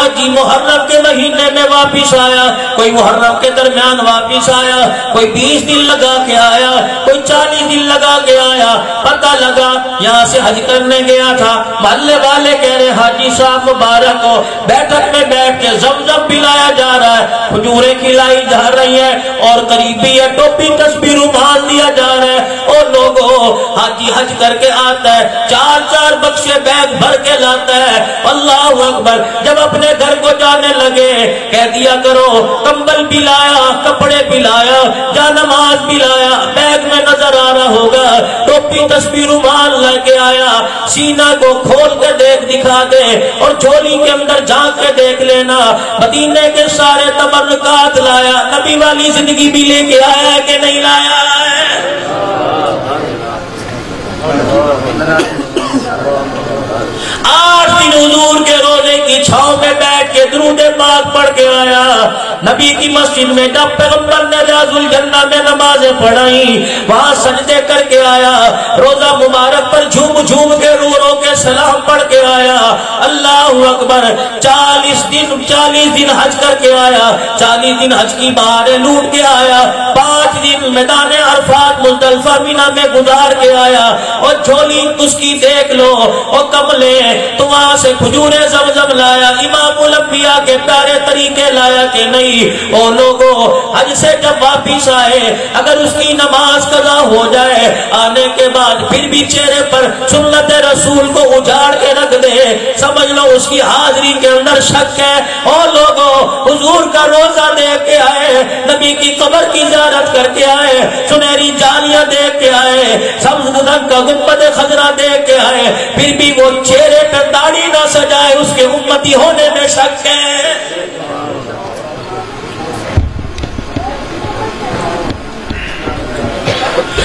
حاجی محرم کے مہینے میں واپس آیا، کوئی محرم کے درمیان واپس آیا، کوئی 20 دن لگا کے آیا، کوئی 40 دن لگا کے آیا۔ پتہ لگا یہاں سے حج کرنے گیا تھا، محلے والے کہہ رہے حاجی صاحب مبارک ہو، بیٹھک میں بیٹھ کے زمزم پلایا جا رہا ہے، کھجوریں کھلائی جا رہی ہیں، اور قریبی ہے ٹوپی تسبیح رومال دیا جا رہا ہے۔ اور لوگوں حاجی حج کر کے آتا ہے، 4 بکسے بیگ بھر کے لاتا ہے، اللہ اکبر۔ جب اپنے گھر کو جانے لگے کہہ دیا کرو کمبل بھی لایا، کپڑے بھی لایا، جانماز بھی لایا، بیگ میں نظر آ رہا ہوگا ٹوپی تسبیح رومال لے کے آیا، سینہ کو کھول کے دکھا دے اور جھولی کے اندر جھانک کے دیکھ لینا، مدینے کے سارے تبرکات لایا، نبی والی زندگی بھی لے کے آیا ہے کہ نہیں لایا ہے؟ 8 دن حضور کے روزے کی چھاؤں میں بیٹھ کے درود پاک پڑھ کے آیا۔ نبی کی مسجد میں جب پیغمبر نے ریاض الجنہ میں نمازیں پڑھائی، وہاں سجدے کر کے آیا، روزہ مبارک پر جھوم جھوم کے رو رو کے سلام پڑھ کے آیا، اللہ اکبر۔ 40 دن حج کر کے آیا، 40 دن حج کی بہاریں لوٹ کے آیا، 5 دن میدان عرفات مزدلفہ مینا میں گزار کے آیا، اور جھولی اس کی دیکھ لو، اور کملے تو وہاں سے کھجورے زمزم لایا، امام الانبیاء کے پیارے طریقے لایا کہ نہیں؟ او لوگوں حج سے جب واپس آئے اگر اس کی نماز قضا ہو جائے، آنے کے بعد پھر بھی چہرے پر سنت رسول کو اجاڑ کے رکھ دے، سمجھ لو اس کی حاضری کے اندر شک ہے۔ اور لوگوں حضور کا روزہ دیکھ کے آئے، نبی کی قبر کی زیارت کر کے آئے، سنہری جالیاں دیکھ کے آئے، سبز رنگ کا گنبد خضرا دیکھ کے آئے، پھر بھی وہ چہرے پہ داڑھی نہ سجائے، اس کے امتی ہونے میں شک ہے۔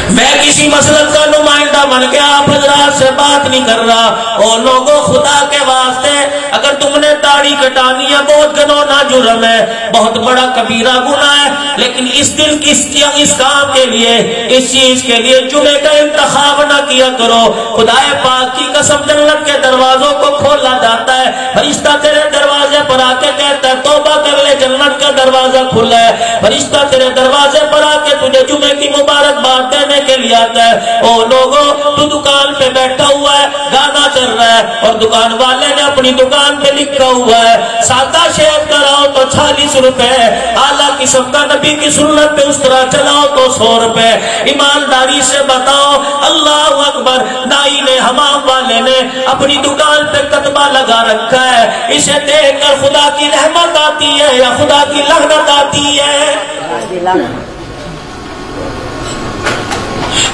میں کسی مسلک کا نمائندہ بن کے آپ حضرات سے بات نہیں کر رہا، اور لوگوں خدا کے واسطے اگر تم نے داڑھی کٹانی ہے بہت گنونا جرم ہے، بہت بڑا کبیرہ گناہ ہے، لیکن اس دل کی اس کام کے لیے، اس چیز کے لیے جمعے کا انتخاب نہ کیا کرو۔ خدا پاک کی قسم جنت کے دروازوں کو کھولا جاتا ہے، فرشتہ تیرے دروازے پر آ کے کہتا ہے توبہ کر لے، جنت کا دروازہ کھلا ہے، فرشتہ تیرے دروازے پر آ کے تجھے جمعے کی مبارکباد دینے کے لیے آتا ہے۔ او لوگوں تو دکان پہ بیٹھا ہوا ہے، گانا چل رہا ہے، اور دکان والے نے اپنی دکان پہ لکھا ہوا ہے سادہ شیو کراؤ تو 40 روپے، اعلیٰ قسم کا نبی کی سنت پہ اس طرح چلاؤ تو 100 روپے۔ ایمانداری سے بتاؤ، اللہ اکبر، نائی نے حمام والے نے اپنی دکان پہ کتبہ لگا رکھا ہے، اسے دیکھ کر خدا کی رحمت آتی ہے یا خدا کی لعنت آتی ہے؟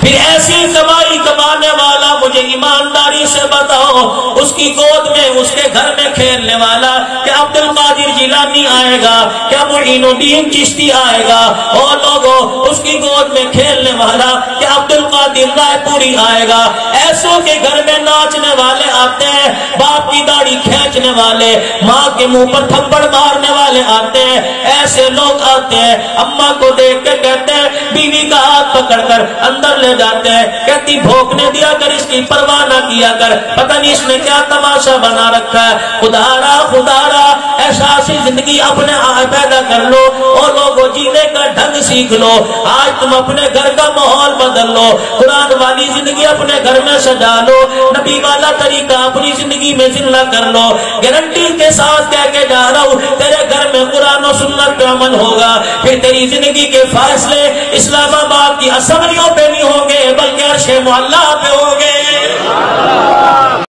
پھر ایسی کمائی کمانے والا مجھے ایمانداری سے بتاؤ، اس کی گود میں اس کے گھر میں کھیلنے والا کیا عبد القادر جیلانی آئے گا، کیا معین الدین چشتی آئے گا؟ اور لوگوں اس کی گود میں کھیلنے والا کیا عبد القادر رائے پوری آئے گا؟ ایسوں کے گھر میں ناچنے والے آتے ہیں، باپ کی داڑھی کھینچنے والے، ماں کے منہ پر تھپڑ مارنے والے آتے ہیں، ایسے لوگ آتے ہیں، اماں کو دیکھ کے کہتے ہیں بیوی کا ہاتھ پکڑ کر اندر لے جاتے ہیں، کہتی بھوکنے دیا کر، اس کی پرواہ نہ کیا کر، پتہ نہیں اس نے کیا تماشا بنا رکھا ہے۔ خدا را احساسی زندگی اپنے پیدا کر لو، اور لوگوں جینے کا ڈھنگ سیکھ لو۔ آج تم اپنے گھر کا ماحول بدل لو، قرآن والی زندگی اپنے گھر میں سجا لو، نبی والا طریقہ اپنی زندگی میں زندہ کر لو۔ گارنٹی کے ساتھ کہہ کے جا رہا ہوں، تیرے گھر میں قرآن و سنت پہ عمل ہوگا، پھر تیری زندگی کے فیصلے اسلام آباد کی اسمبلیوں پہ نہیں ہوں گے بلکہ عرش معلیٰ پہ ہوں گے۔